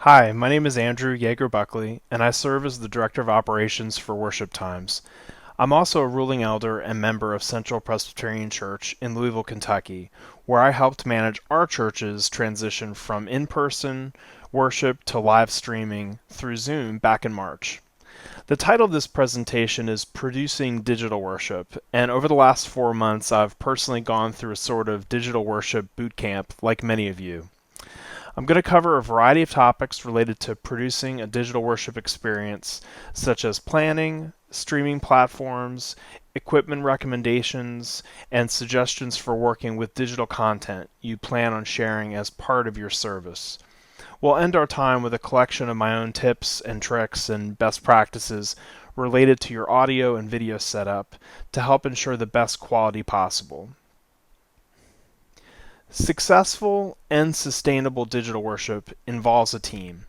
Hi, my name is Andrew Yeager Buckley, and I serve as the Director of Operations for Worship Times. I'm also a ruling elder and member of Central Presbyterian Church in Louisville, Kentucky, where I helped manage our church's transition from in-person worship to live streaming through Zoom back in March. The title of this presentation is Producing Digital Worship, and over the last 4 months I've personally gone through a sort of digital worship boot camp like many of you. I'm going to cover a variety of topics related to producing a digital worship experience, such as planning, streaming platforms, equipment recommendations, and suggestions for working with digital content you plan on sharing as part of your service. We'll end our time with a collection of my own tips and tricks and best practices related to your audio and video setup to help ensure the best quality possible. Successful and sustainable digital worship involves a team.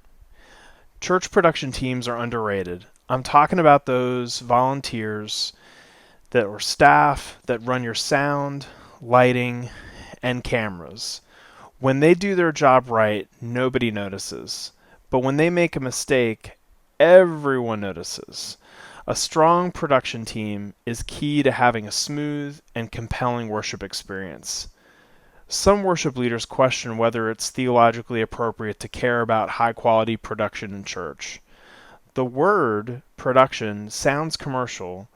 Church production teams are underrated. I'm talking about those volunteers that are staff that run your sound, lighting, and cameras. When they do their job right, nobody notices. But when they make a mistake, everyone notices. A strong production team is key to having a smooth and compelling worship experience. Some worship leaders question whether it's theologically appropriate to care about high-quality production in church. The word production sounds commercial,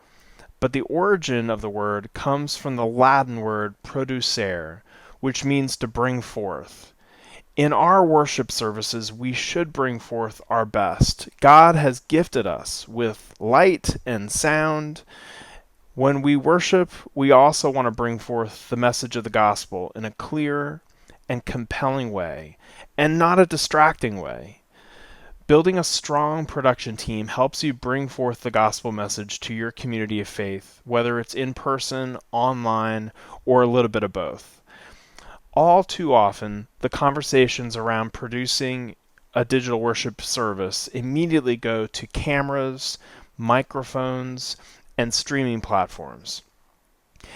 but the origin of the word comes from the Latin word producere, which means to bring forth. In our worship services, we should bring forth our best. God has gifted us with light and sound. When we worship, we also want to bring forth the message of the gospel in a clear and compelling way, and not a distracting way. Building a strong production team helps you bring forth the gospel message to your community of faith, whether it's in person, online, or a little bit of both. All too often, the conversations around producing a digital worship service immediately go to cameras, microphones, and streaming platforms.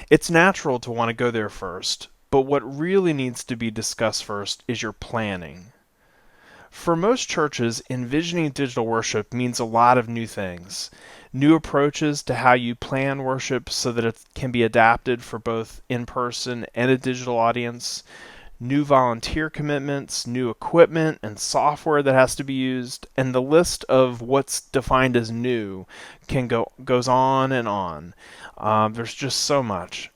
It's natural to want to go there first, but what really needs to be discussed first is your planning. For most churches, envisioning digital worship means a lot of new things. New approaches to how you plan worship so that it can be adapted for both in-person and a digital audience. New volunteer commitments, new equipment and software that has to be used, and the list of what's defined as new goes on and on. There's just so much.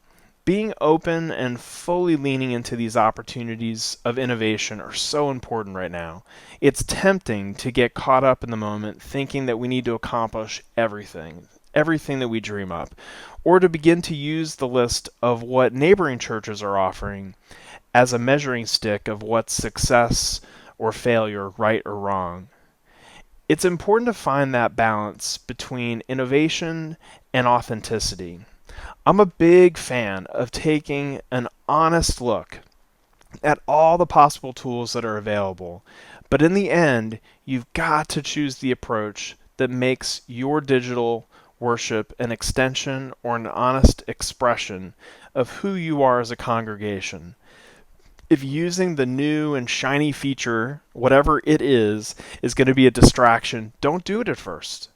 Being open and fully leaning into these opportunities of innovation are so important right now. It's tempting to get caught up in the moment thinking that we need to accomplish everything that we dream up, or to begin to use the list of what neighboring churches are offering as a measuring stick of what's success or failure, right or wrong. It's important to find that balance between innovation and authenticity. I'm a big fan of taking an honest look at all the possible tools that are available, but in the end, you've got to choose the approach that makes your digital worship an extension or an honest expression of who you are as a congregation. If using the new and shiny feature, whatever it is going to be a distraction, don't do it at first.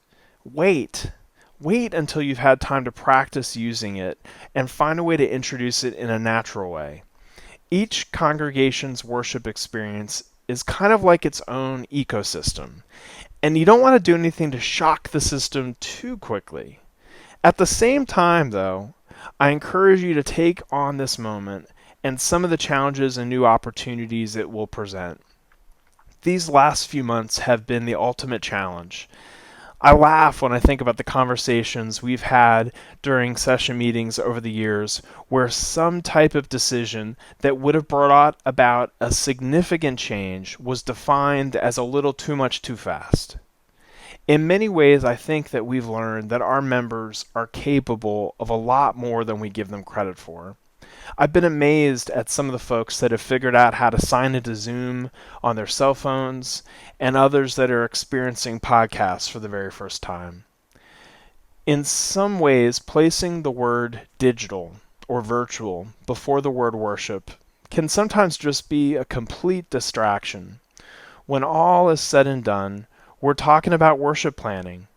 Wait. Wait until you've had time to practice using it and find a way to introduce it in a natural way. Each congregation's worship experience is kind of like its own ecosystem, and you don't want to do anything to shock the system too quickly. At the same time, though, I encourage you to take on this moment and some of the challenges and new opportunities it will present. These last few months have been the ultimate challenge. I laugh when I think about the conversations we've had during session meetings over the years where some type of decision that would have brought about a significant change was defined as a little too much too fast. In many ways, I think that we've learned that our members are capable of a lot more than we give them credit for. I've been amazed at some of the folks that have figured out how to sign into Zoom on their cell phones, and others that are experiencing podcasts for the very first time. In some ways, placing the word digital or virtual before the word worship can sometimes just be a complete distraction. When all is said and done, we're talking about worship planning,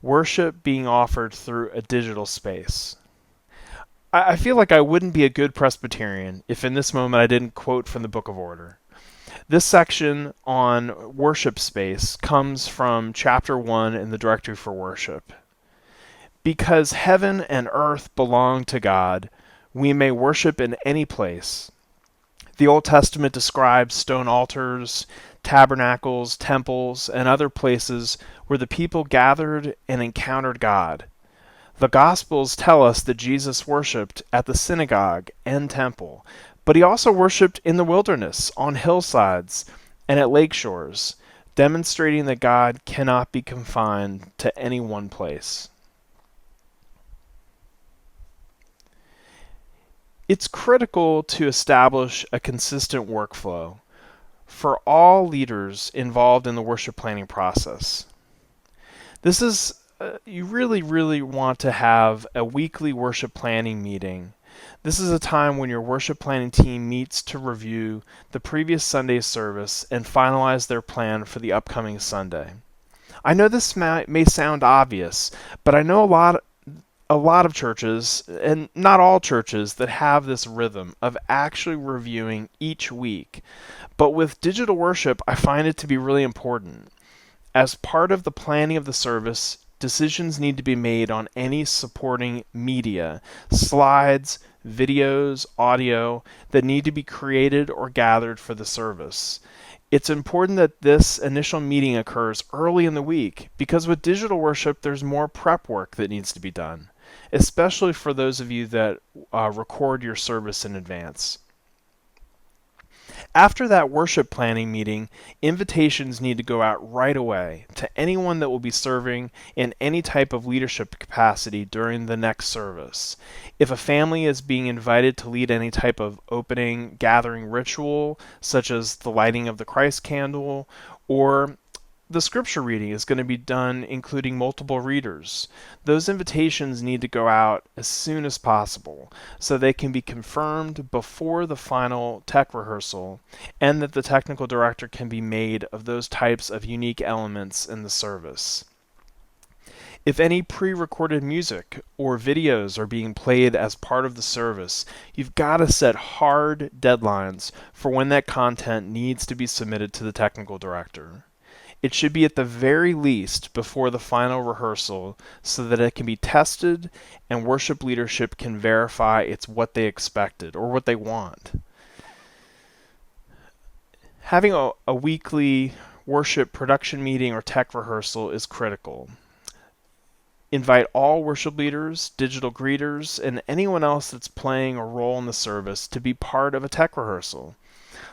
worship being offered through a digital space. I feel like I wouldn't be a good Presbyterian if in this moment I didn't quote from the Book of Order. This section on worship space comes from chapter 1 in the Directory for Worship. Because heaven and earth belong to God, we may worship in any place. The Old Testament describes stone altars, tabernacles, temples, and other places where the people gathered and encountered God. The Gospels tell us that Jesus worshipped at the synagogue and temple, but he also worshipped in the wilderness, on hillsides, and at lake shores, demonstrating that God cannot be confined to any one place. It's critical to establish a consistent workflow for all leaders involved in the worship planning process. This is, you really want to have a weekly worship planning meeting. This is a time when your worship planning team meets to review the previous Sunday's service and finalize their plan for the upcoming Sunday. I know this may sound obvious, but I know a lot of churches, and not all churches, that have this rhythm of actually reviewing each week. But with digital worship, I find it to be really important. As part of the planning of the service, decisions need to be made on any supporting media, slides, videos, audio, that need to be created or gathered for the service. It's important that this initial meeting occurs early in the week, because with digital worship, there's more prep work that needs to be done, especially for those of you that record your service in advance. After that worship planning meeting, invitations need to go out right away to anyone that will be serving in any type of leadership capacity during the next service. If a family is being invited to lead any type of opening gathering ritual, such as the lighting of the Christ candle, or the scripture reading is going to be done including multiple readers, those invitations need to go out as soon as possible so they can be confirmed before the final tech rehearsal, and that the technical director can be made of those types of unique elements in the service. If any pre-recorded music or videos are being played as part of the service, you've got to set hard deadlines for when that content needs to be submitted to the technical director. It should be at the very least before the final rehearsal so that it can be tested and worship leadership can verify it's what they expected or what they want. Having a weekly worship production meeting or tech rehearsal is critical. Invite all worship leaders, digital greeters, and anyone else that's playing a role in the service to be part of a tech rehearsal.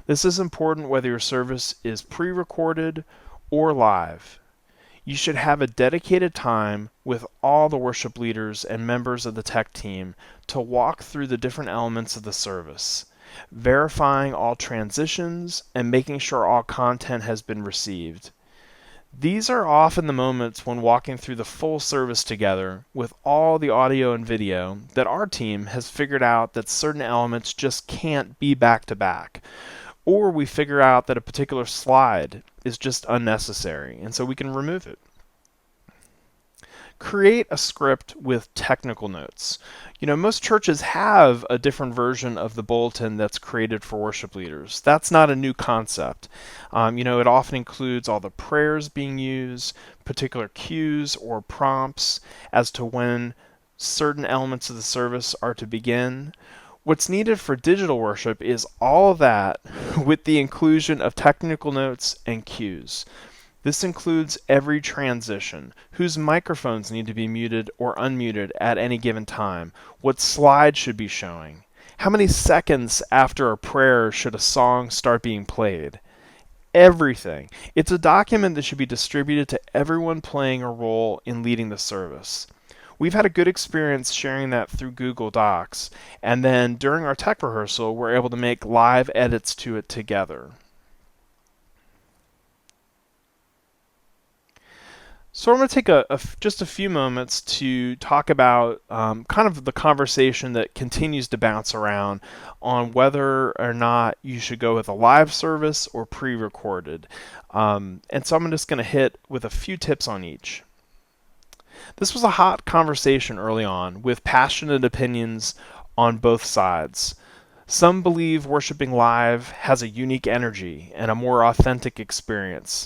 This is important whether your service is pre-recorded or live. You should have a dedicated time with all the worship leaders and members of the tech team to walk through the different elements of the service, verifying all transitions and making sure all content has been received. These are often the moments when walking through the full service together with all the audio and video that our team has figured out that certain elements just can't be back to back, or we figure out that a particular slide is just unnecessary, and so we can remove it. Create a script with technical notes. Most churches have a different version of the bulletin that's created for worship leaders. That's not a new concept. It often includes all the prayers being used, particular cues or prompts as to when certain elements of the service are to begin. What's needed for digital worship is all of that with the inclusion of technical notes and cues. This includes every transition, whose microphones need to be muted or unmuted at any given time, what slide should be showing, how many seconds after a prayer should a song start being played. Everything. It's a document that should be distributed to everyone playing a role in leading the service. We've had a good experience sharing that through Google Docs, and then during our tech rehearsal, we're able to make live edits to it together. So I'm going to take just a few moments to talk about kind of the conversation that continues to bounce around on whether or not you should go with a live service or pre-recorded. And so I'm just going to hit with a few tips on each. This was a hot conversation early on with passionate opinions on both sides. Some believe worshiping live has a unique energy and a more authentic experience.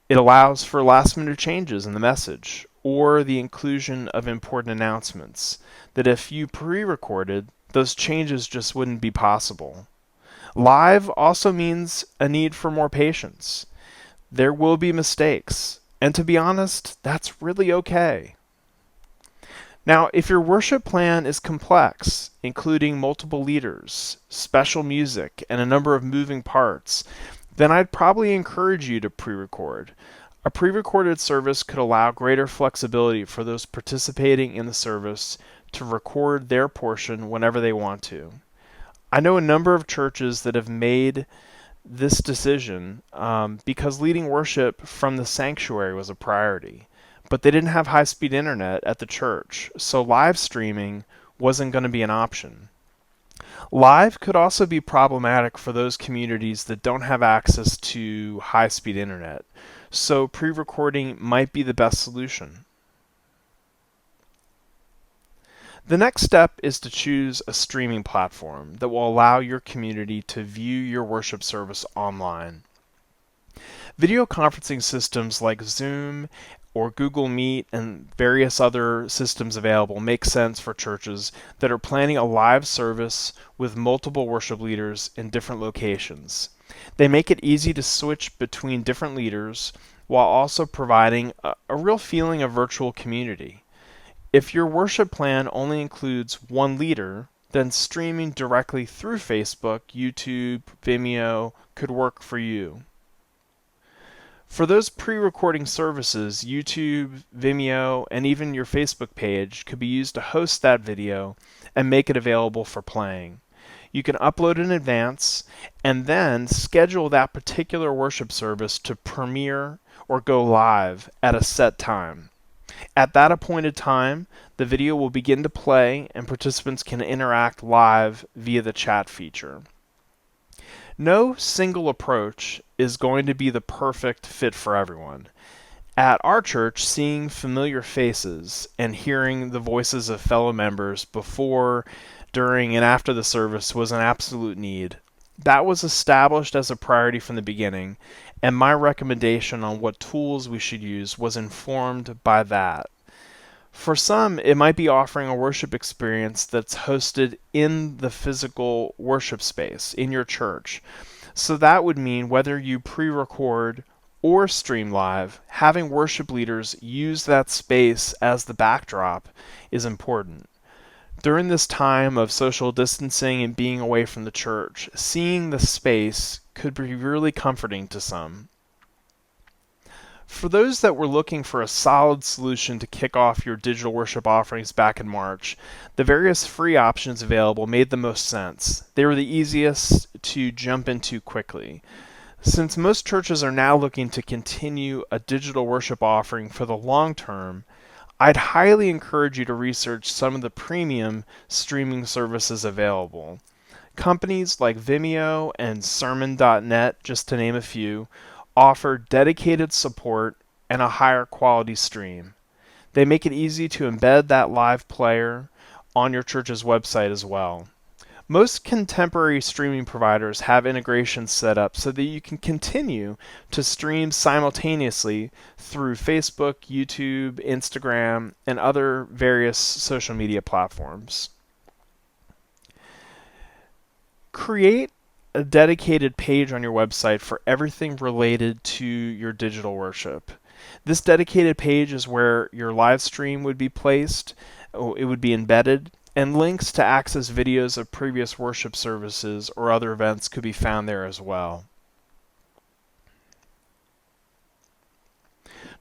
It allows for last-minute changes in the message or the inclusion of important announcements that if you pre-recorded, those changes just wouldn't be possible. Live also means a need for more patience. There will be mistakes, and to be honest, that's really okay. Now, if your worship plan is complex, including multiple leaders, special music, and a number of moving parts, then I'd probably encourage you to pre-record. A pre-recorded service could allow greater flexibility for those participating in the service to record their portion whenever they want to. I know a number of churches that have made this decision because leading worship from the sanctuary was a priority, but they didn't have high-speed internet at the church, so live streaming wasn't going to be an option. Live could also be problematic for those communities that don't have access to high-speed internet, so pre-recording might be the best solution. The next step is to choose a streaming platform that will allow your community to view your worship service online. Video conferencing systems like Zoom or Google Meet and various other systems available make sense for churches that are planning a live service with multiple worship leaders in different locations. They make it easy to switch between different leaders while also providing a real feeling of virtual community. If your worship plan only includes one leader, then streaming directly through Facebook, YouTube, Vimeo could work for you. For those pre-recording services, YouTube, Vimeo, and even your Facebook page could be used to host that video and make it available for playing. You can upload in advance and then schedule that particular worship service to premiere or go live at a set time. At that appointed time, the video will begin to play and participants can interact live via the chat feature. No single approach is going to be the perfect fit for everyone. At our church, seeing familiar faces and hearing the voices of fellow members before, during, and after the service was an absolute need. That was established as a priority from the beginning, and my recommendation on what tools we should use was informed by that. For some, it might be offering a worship experience that's hosted in the physical worship space in your church. So that would mean whether you pre-record or stream live, having worship leaders use that space as the backdrop is important. During this time of social distancing and being away from the church, seeing the space could be really comforting to some. For those that were looking for a solid solution to kick off your digital worship offerings back in March, the various free options available made the most sense. They were the easiest to jump into quickly. Since most churches are now looking to continue a digital worship offering for the long term, I'd highly encourage you to research some of the premium streaming services available. Companies like Vimeo and Sermon.net, just to name a few, offer dedicated support and a higher quality stream. They make it easy to embed that live player on your church's website as well. Most contemporary streaming providers have integrations set up so that you can continue to stream simultaneously through Facebook, YouTube, Instagram, and other various social media platforms. Create a dedicated page on your website for everything related to your digital worship. This dedicated page is where your live stream would be placed, it would be embedded, and links to access videos of previous worship services or other events could be found there as well.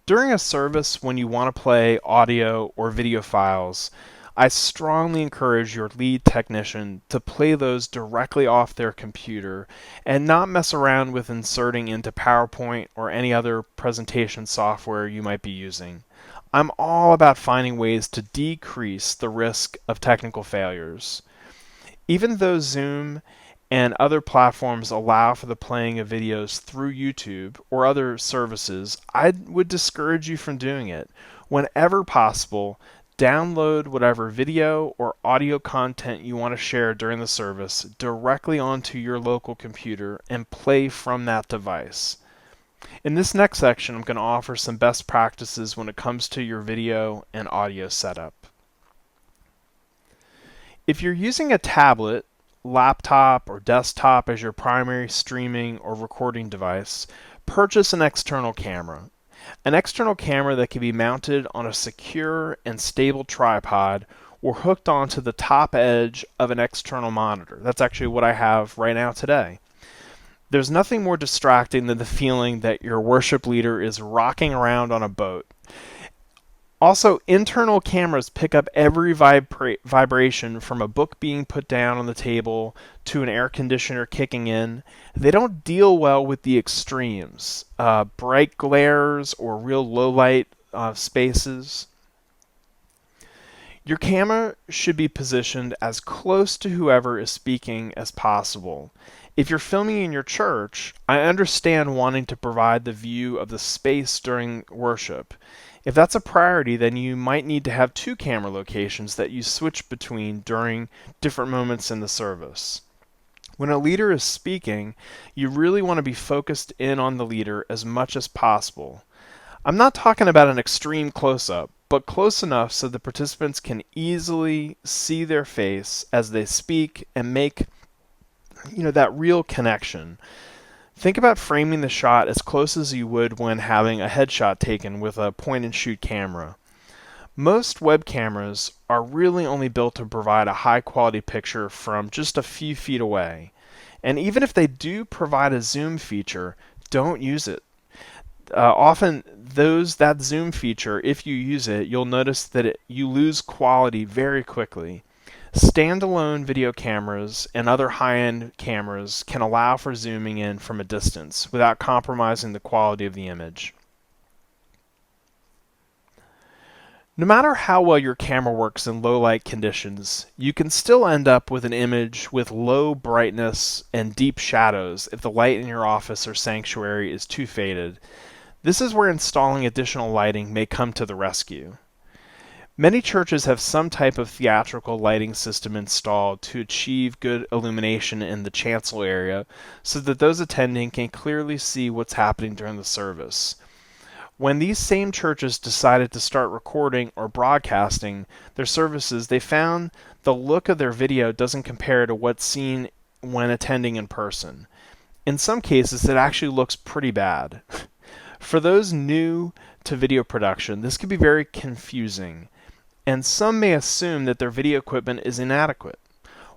During a service when you want to play audio or video files, I strongly encourage your lead technician to play those directly off their computer and not mess around with inserting into PowerPoint or any other presentation software you might be using. I'm all about finding ways to decrease the risk of technical failures. Even though Zoom and other platforms allow for the playing of videos through YouTube or other services, I would discourage you from doing it. Whenever possible, download whatever video or audio content you want to share during the service directly onto your local computer and play from that device. In this next section, I'm going to offer some best practices when it comes to your video and audio setup. If you're using a tablet, laptop, or desktop as your primary streaming or recording device, purchase an external camera. An external camera that can be mounted on a secure and stable tripod or hooked onto the top edge of an external monitor. That's actually what I have right now today. There's nothing more distracting than the feeling that your worship leader is rocking around on a boat. Also, internal cameras pick up every vibration from a book being put down on the table to an air conditioner kicking in. They don't deal well with the extremes, bright glares or real low light spaces. Your camera should be positioned as close to whoever is speaking as possible. If you're filming in your church, I understand wanting to provide the view of the space during worship. If that's a priority, then you might need to have two camera locations that you switch between during different moments in the service. When a leader is speaking, you really want to be focused in on the leader as much as possible. I'm not talking about an extreme close-up, but close enough so the participants can easily see their face as they speak and make, that real connection. Think about framing the shot as close as you would when having a headshot taken with a point-and-shoot camera. Most web cameras are really only built to provide a high-quality picture from just a few feet away. And even if they do provide a zoom feature, don't use it. Often, that zoom feature, if you use it, you'll notice that you lose quality very quickly. Standalone video cameras and other high-end cameras can allow for zooming in from a distance without compromising the quality of the image. No matter how well your camera works in low light conditions, you can still end up with an image with low brightness and deep shadows if the light in your office or sanctuary is too faded. This is where installing additional lighting may come to the rescue. Many churches have some type of theatrical lighting system installed to achieve good illumination in the chancel area so that those attending can clearly see what's happening during the service. When these same churches decided to start recording or broadcasting their services, they found the look of their video doesn't compare to what's seen when attending in person. In some cases, it actually looks pretty bad. For those new to video production, this can be very confusing, and some may assume that their video equipment is inadequate.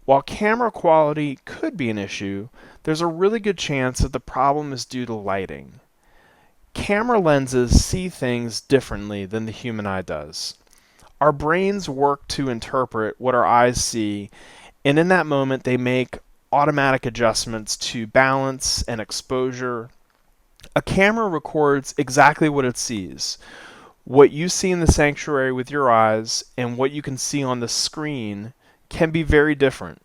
While camera quality could be an issue, there's a really good chance that the problem is due to lighting. Camera lenses see things differently than the human eye does. Our brains work to interpret what our eyes see, and in that moment they make automatic adjustments to balance and exposure. A camera records exactly what it sees. What you see in the sanctuary with your eyes and what you can see on the screen can be very different.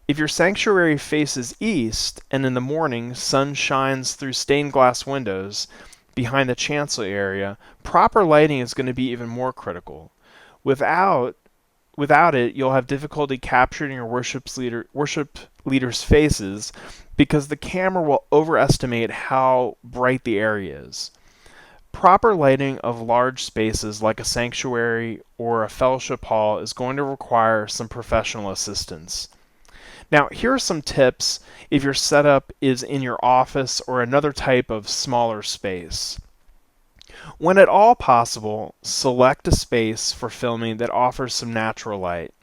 If your sanctuary faces east and in the morning sun shines through stained glass windows behind the chancel area, proper lighting is going to be even more critical. Without it, you'll have difficulty capturing your worship leaders' faces because the camera will overestimate how bright the area is. Proper lighting of large spaces like a sanctuary or a fellowship hall is going to require some professional assistance. Now, here are some tips if your setup is in your office or another type of smaller space. When at all possible, select a space for filming that offers some natural light.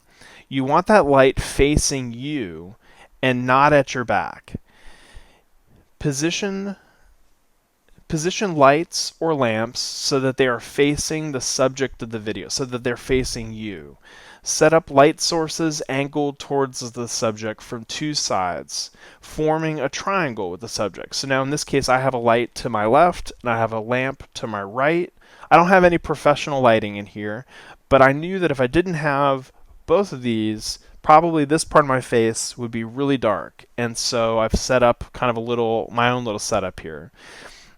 You want that light facing you and not at your back. Position lights or lamps so that they are facing the subject of the video, so that they're facing you. Set up light sources angled towards the subject from two sides, forming a triangle with the subject. So now in this case, I have a light to my left and I have a lamp to my right. I don't have any professional lighting in here, but I knew that if I didn't have both of these, probably this part of my face would be really dark. And so I've set up kind of my own little setup here.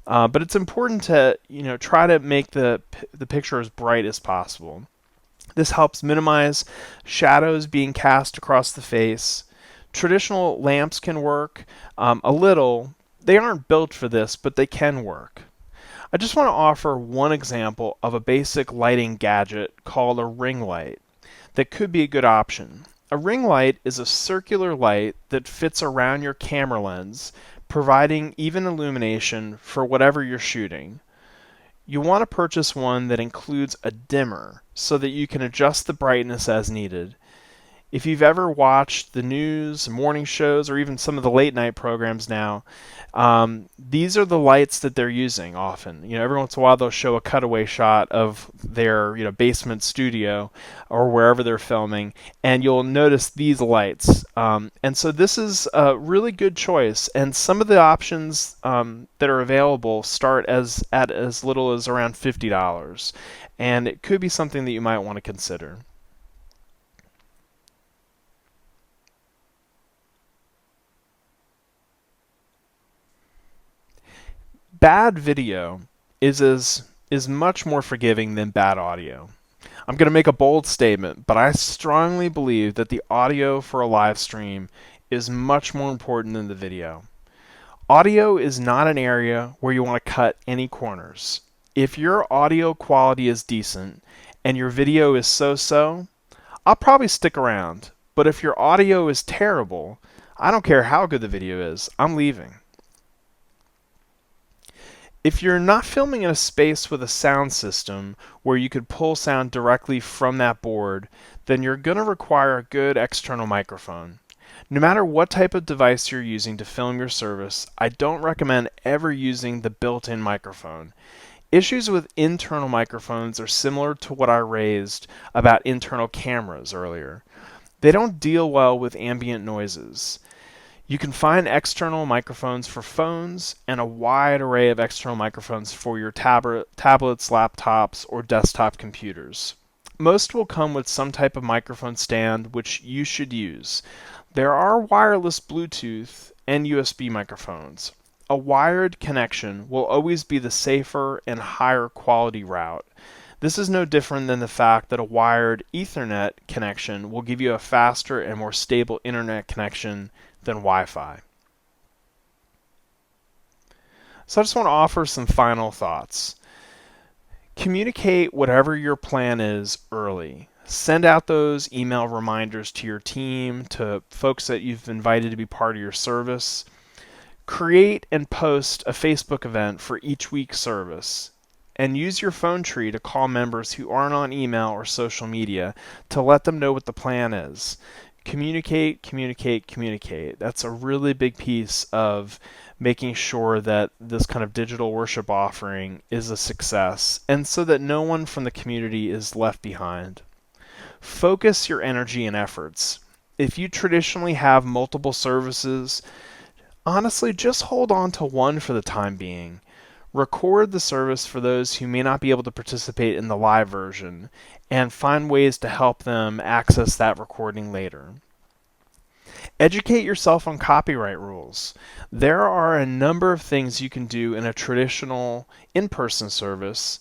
But it's important to try to make the picture as bright as possible. This helps minimize shadows being cast across the face. Traditional lamps can work a little. They aren't built for this, but they can work. I just want to offer one example of a basic lighting gadget called a ring light that could be a good option. A ring light is a circular light that fits around your camera lens, providing even illumination for whatever you're shooting. You want to purchase one that includes a dimmer so that you can adjust the brightness as needed. If you've ever watched the news, morning shows, or even some of the late night programs now, these are the lights that they're using often. Every once in a while they'll show a cutaway shot of their basement studio or wherever they're filming, and you'll notice these lights. And so this is a really good choice. And some of the options that are available start at as little as around $50, and it could be something that you might want to consider. Bad video is much more forgiving than bad audio. I'm going to make a bold statement, but I strongly believe that the audio for a live stream is much more important than the video. Audio is not an area where you want to cut any corners. If your audio quality is decent and your video is so-so, I'll probably stick around. But if your audio is terrible, I don't care how good the video is, I'm leaving. If you're not filming in a space with a sound system where you could pull sound directly from that board, then you're going to require a good external microphone. No matter what type of device you're using to film your service, I don't recommend ever using the built-in microphone. Issues with internal microphones are similar to what I raised about internal cameras earlier. They don't deal well with ambient noises. You can find external microphones for phones and a wide array of external microphones for your tablets, laptops, or desktop computers. Most will come with some type of microphone stand which you should use. There are wireless Bluetooth and USB microphones. A wired connection will always be the safer and higher quality route. This is no different than the fact that a wired Ethernet connection will give you a faster and more stable internet connection than Wi-Fi. So I just want to offer some final thoughts. Communicate whatever your plan is early. Send out those email reminders to your team, to folks that you've invited to be part of your service. Create and post a Facebook event for each week's service. And use your phone tree to call members who aren't on email or social media to let them know what the plan is. Communicate, communicate, communicate. That's a really big piece of making sure that this kind of digital worship offering is a success, and so that no one from the community is left behind. Focus your energy and efforts. If you traditionally have multiple services, honestly, just hold on to one for the time being. Record the service for those who may not be able to participate in the live version, and find ways to help them access that recording later. Educate yourself on copyright rules. There are a number of things you can do in a traditional in-person service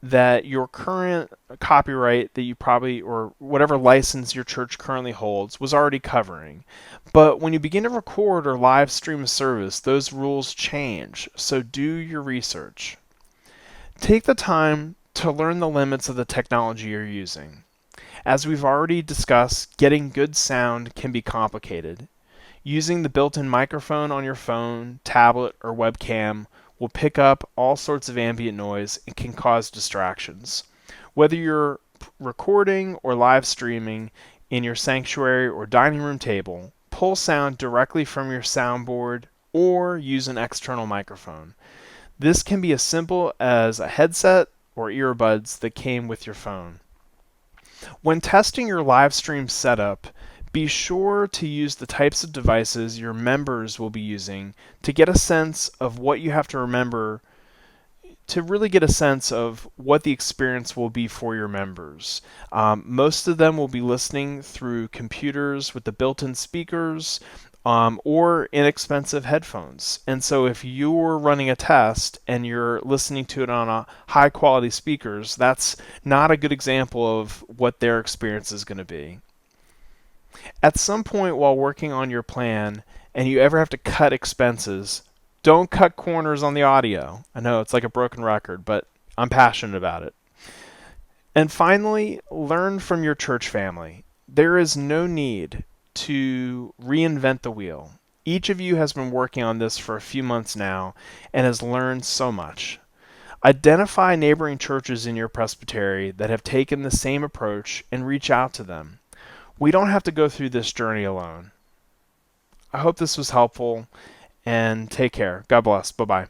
that your current copyright that you probably, or whatever license your church currently holds, was already covering. But when you begin to record or live stream a service, those rules change, so do your research. Take the time to learn the limits of the technology you're using. As we've already discussed, getting good sound can be complicated. Using the built-in microphone on your phone, tablet, or webcam will pick up all sorts of ambient noise and can cause distractions. Whether you're recording or live streaming in your sanctuary or dining room table, pull sound directly from your soundboard or use an external microphone. This can be as simple as a headset or earbuds that came with your phone. When testing your live stream setup, be sure to use the types of devices your members will be using to get a sense of what you have to remember to really get a sense of what the experience will be for your members. Most of them will be listening through computers with the built-in speakers or inexpensive headphones. And so if you're running a test and you're listening to it on a high quality speakers, that's not a good example of what their experience is going to be. At some point while working on your plan and you ever have to cut expenses, don't cut corners on the audio. I know it's like a broken record, but I'm passionate about it. And finally, learn from your church family. There is no need to reinvent the wheel. Each of you has been working on this for a few months now and has learned so much. Identify neighboring churches in your presbytery that have taken the same approach and reach out to them. We don't have to go through this journey alone. I hope this was helpful, and take care. God bless. Bye-bye.